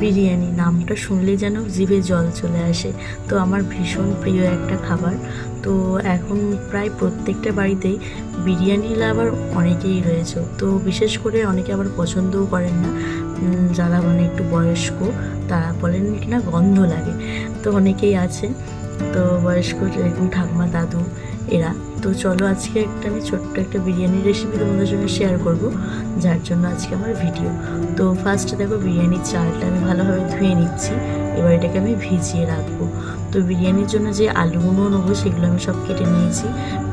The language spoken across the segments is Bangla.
বিরিয়ানি নামটা শুনলেই যেন জিভে জল চলে আসে। তো আমার ভীষণ প্রিয় একটা খাবার। তো এখন প্রায় প্রত্যেকটা বাড়িতেই বিরিয়ানি লাভার অনেকেই রয়েছে। তো বিশেষ করে অনেকে আবার পছন্দও করেন না, যারা মানে একটু বয়স্ক তারা বলেন কি না গন্ধ লাগে। তো অনেকেই আছে, তো বয়স্ক এরকম ঠাকুমা দাদু এরা। তো চলো আজকে আমি ছোট্ট একটা বিরিয়ানির রেসিপি তোমাদের সঙ্গে শেয়ার করব, যার জন্য আজকে আমার ভিডিও। তো ফার্স্টে দেখো বিরিয়ানির চালটা আমি ভালোভাবে ধুয়ে নিচ্ছি। এবার এটাকে আমি ভিজিয়ে রাখবো। তো বিরিয়ানির জন্য যে আলুগুলো নেবো সেগুলো আমি সব কেটে নিয়েছি।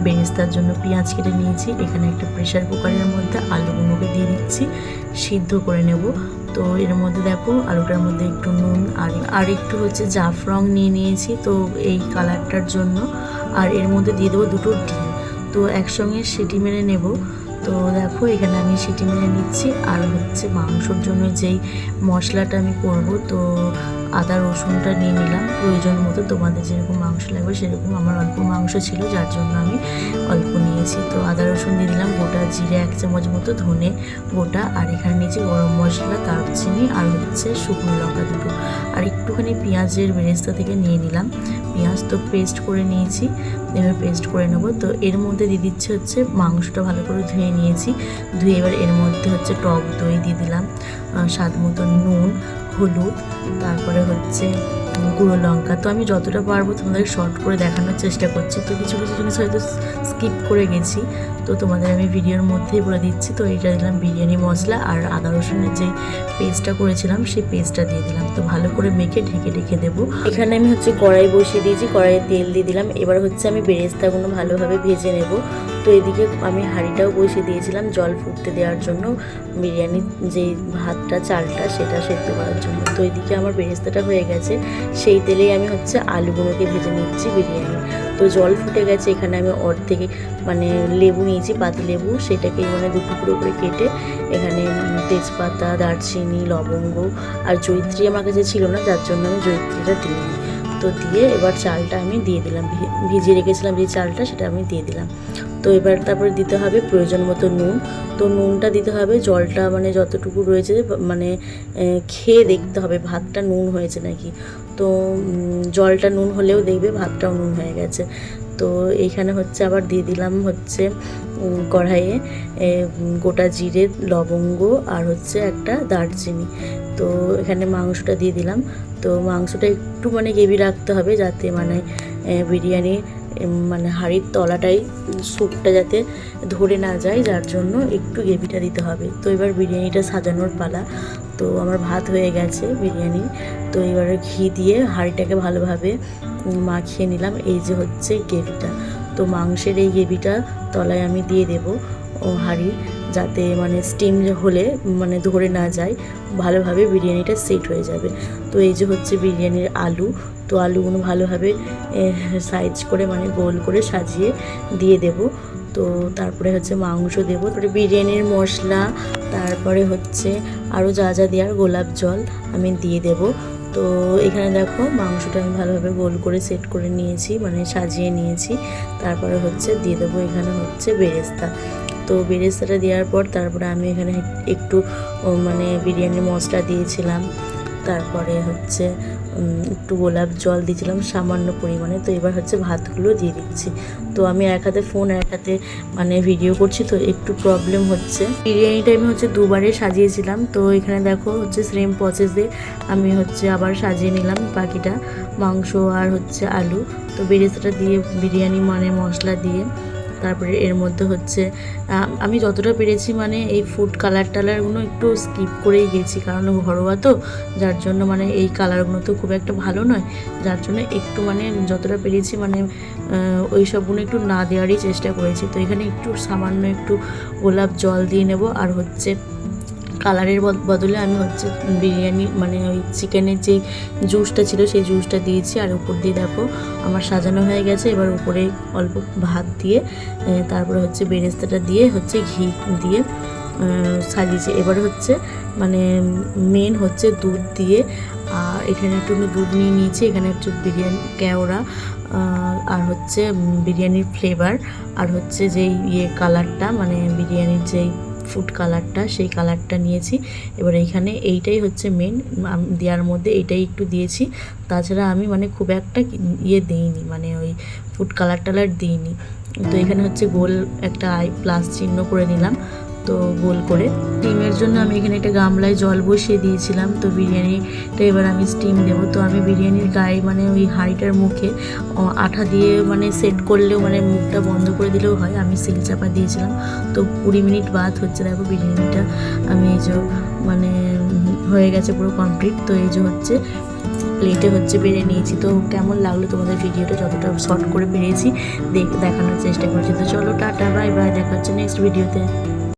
বেরেস্তার জন্য পেঁয়াজ কেটে নিয়েছি। এখানে একটা প্রেশার কুকারের মধ্যে আলুগুলোকে দিয়ে দিচ্ছি, সিদ্ধ করে নেব। তো এর মধ্যে দেখো আলুটার মধ্যে একটু নুন আর একটু হচ্ছে জাফরং নিয়ে নিয়েছি, তো এই কালারটার জন্য। আর এর মধ্যে দিয়ে দেবো দুটো ডিম। তো একসঙ্গে সিটি মেরে নেব। তো দেখো এখানে আমি সিটি মেরে নিচ্ছি। আর হচ্ছে মাংসর জন্য যেই মশলাটা আমি করব, তো আদা রসুনটা নিয়ে নিলাম প্রয়োজন মতো। তোমাদের যেরকম মাংস লাগবে সেরকম, আমার অল্প মাংস ছিল যার জন্য আমি অল্প নিয়েছি। তো আদা রসুন দিয়ে দিলাম, গোটা জিরে 1 চামচ মতো, ধনে গোটা, আর এখানে নিয়েছি গরম মশলা, দারচিনি আর হচ্ছে শুকনো লঙ্কা দুটো, আর একটুখানি পেঁয়াজের বেরেস্তা থেকে নিয়ে নিলাম পেঁয়াজ। তো পেস্ট করে নিয়েছি, এবার পেস্ট করে নেব। তো এর মধ্যে দিয়ে দিচ্ছে হচ্ছে মাংসটা ভালো করে ধুয়ে নিয়েছি। ধুয়ে এবার এর মধ্যে হচ্ছে টক দই দিয়ে দিলাম, স্বাদ মতো নুন, হলুদ, তারপরে হচ্ছে গুঁড়ো লঙ্কা। তো আমি যতটা পারবো তোমাদের শর্ট করে দেখানোর চেষ্টা করছি। তো কিছু কিছু জিনিস হয়তো স্কিপ করে গেছি, তো তোমাদের আমি ভিডিওর মধ্যেই বলে দিচ্ছি। তো এটা দিলাম বিরিয়ানি মশলা, আর আদা রসুনের যে পেস্টটা করেছিলাম সেই পেস্টটা দিয়ে দিলাম। তো ভালো করে মেখে ঢেকে ঢেকে দেবো। এখানে আমি হচ্ছে কড়াই বসিয়ে দিয়েছি, কড়াইয়ে তেল দিয়ে দিলাম। এবার হচ্ছে আমি বেরেস্তাগুলো ভালোভাবে ভেজে নেব। তো এদিকে আমি হাঁড়িটাও বসিয়ে দিয়েছিলাম জল ফুটতে দেওয়ার জন্য, বিরিয়ানির যেই ভাতটা চালটা সেটা সেদ্ধ করার জন্য। তো এদিকে আমার বেরেস্তাটা হয়ে গেছে, সেই তেলেই আমি হচ্ছে আলুগুলোকে ভেজে নিচ্ছি বিরিয়ানি। তো জল ফুটে গেছে, এখানে আমি অর্ধেক মানে লেবু নিয়েছি, পাতি লেবু, সেটাকে মানে দুটুকরো করে কেটে এখানে তেজপাতা, দারচিনি, লবঙ্গ আর জয়িত্রী আমার কাছে ছিল না, যার জন্য আমি জয়িত্রীটা দিই। তো দিয়ে এবার চালটা আমি দিয়ে দিলাম, ভিজিয়ে রেখেছিলাম যে চালটা সেটা আমি দিয়ে দিলাম। তো এবার তারপরে দিতে হবে প্রয়োজন মতো নুন। তো নুনটা দিতে হবে, জলটা মানে যতটুকু রয়েছে মানে খেয়ে দেখতে হবে ভাতটা নুন হয়েছে নাকি। তো জলটা নুন হলেও দেখবে ভাতটাও নুন হয়ে গেছে। তো এইখানে হচ্ছে আবার দিয়ে দিলাম হচ্ছে কড়াইয়ে গোটা জিরে, লবঙ্গ আর হচ্ছে একটা দারচিনি। তো এখানে মাংসটা দিয়ে দিলাম। তো মাংসটা একটু মানে গ্রেভি রাখতে হবে, যাতে মানে বিরিয়ানি মানে হাঁড়ির তলাটাই স্যুপটা যাতে ধরে না যায়, যার জন্য একটু গ্রেভিটা দিতে হবে। তো এবার বিরিয়ানিটা সাজানোর পালা। তো আমার ভাত হয়ে গেছে বিরিয়ানি। তো এবারে ঘি দিয়ে হাঁড়িটাকে ভালোভাবে মাখিয়ে নিলাম। এই যে হচ্ছে গ্রেভিটা, তো মাংসের এই গ্রেভিটা তলায় আমি দিয়ে দেবো হাঁড়ি, যাতে মানে স্টিম হলে মানে ধরে না যায়, ভালোভাবে বিরিয়ানিটা সেট হয়ে যাবে। তো এই যে হচ্ছে বিরিয়ানির আলু। তো আলুগুলো ভালোভাবে সাইজ করে মানে গোল করে সাজিয়ে দিয়ে দেব। তো তারপরে হচ্ছে মাংস দেবো, তারপরে বিরিয়ানির মশলা, তারপরে হচ্ছে আরও যা যা দেওয়ার গোলাপ জল আমি দিয়ে দেব। তো এখানে দেখো মাংসটা আমি ভালোভাবে গোল করে সেট করে নিয়েছি, মানে সাজিয়ে নিয়েছি। তারপরে হচ্ছে দিয়ে দেবো এখানে হচ্ছে বেরেস্তা। তো বেরেস্তাটা দেওয়ার পর তারপরে আমি এখানে একটু মানে বিরিয়ানির মশলা দিয়েছিলাম, তারপরে হচ্ছে একটু গোলাপ জল দিয়েছিলাম সামান্য পরিমাণে। তো এবার হচ্ছে ভাতগুলো দিয়ে দিচ্ছি। তো আমি এক হাতে ফোন আর এক হাতে মানে ভিডিও করছি, তো একটু প্রবলেম হচ্ছে। বিরিয়ানিটা আমি হচ্ছে দুবারে সাজিয়েছিলাম। তো এখানে দেখো হচ্ছে সেম প্রসেসে আমি হচ্ছে আবার সাজিয়ে নিলাম বাকিটা মাংস আর হচ্ছে আলু। তো বেরেস্তাটা দিয়ে বিরিয়ানি মানে মশলা দিয়ে তারপরে এর মধ্যে হচ্ছে আমি যতটা পেরেছি মানে এই ফুড কালারগুলো একটু স্কিপ করেই গেছি, কারণ ঘরোয়া তো, যার জন্য মানে এই কালারগুলো তো খুব একটা ভালো নয়, যার জন্য একটু মানে যতটা পেরেছি মানে ওই সবগুলো একটু না দেওয়ারই চেষ্টা করেছি। তো এখানে একটু সামান্য একটু গোলাপ জল দিয়ে নেব, আর হচ্ছে কালারের বদলে আমি হচ্ছে বিরিয়ানি মানে ওই চিকেনের যেই জুসটা ছিল সেই জুসটা দিয়েছি। আর উপর দিয়ে দেখো আমার সাজানো হয়ে গেছে। এবার উপরে অল্প ভাত দিয়ে তারপরে হচ্ছে বেরেস্তাটা দিয়ে হচ্ছে ঘি দিয়ে সাজিয়েছি। এবার হচ্ছে মানে মেন হচ্ছে দুধ দিয়ে, আর এখানে একটু দুধ নিয়ে নিয়েছি। এখানে হচ্ছে বিরিয়ানি কেওড়া আর হচ্ছে বিরিয়ানির ফ্লেভার, আর হচ্ছে যেই কালারটা মানে বিরিয়ানির যেই ফুড কালারটা, সেই কালারটা নিয়েছি। এবার এইখানে এইটাই হচ্ছে মেন দেওয়ার মধ্যে, এইটাই একটু দিয়েছি। তাছাড়া আমি মানে খুব একটা ইয়ে দিইনি, মানে ওই ফুড কালার টালার দিইনি। তো এখানে হচ্ছে গোল একটা প্লাস চিহ্ন করে নিলাম, তো গোল করে। স্টিমের জন্য আমি এখানে একটা গামলায় জল বসিয়ে দিয়েছিলাম। তো বিরিয়ানিটা এবার আমি স্টিম দেবো। তো আমি বিরিয়ানির গায়ে মানে ওই হাঁড়িটার মুখে আঠা দিয়ে মানে সেট করলেও মানে মুখটা বন্ধ করে দিলেও হয়, আমি সিল চাপা দিয়েছিলাম। তো 20 মিনিট বাদ হচ্ছে, দেখো বিরিয়ানিটা আমি এই যে মানে হয়ে গেছে পুরো কমপ্লিট। তো এই যে হচ্ছে প্লেটে হচ্ছে বেড়ে নিয়েছি। তো কেমন লাগলো তোমাদের ভিডিওটা, যতটা শর্ট করে পেরেছি দেখানোর চেষ্টা করেছি। তো চলো টাটা, বাই বাই, দেখা হচ্ছে নেক্সট ভিডিওতে।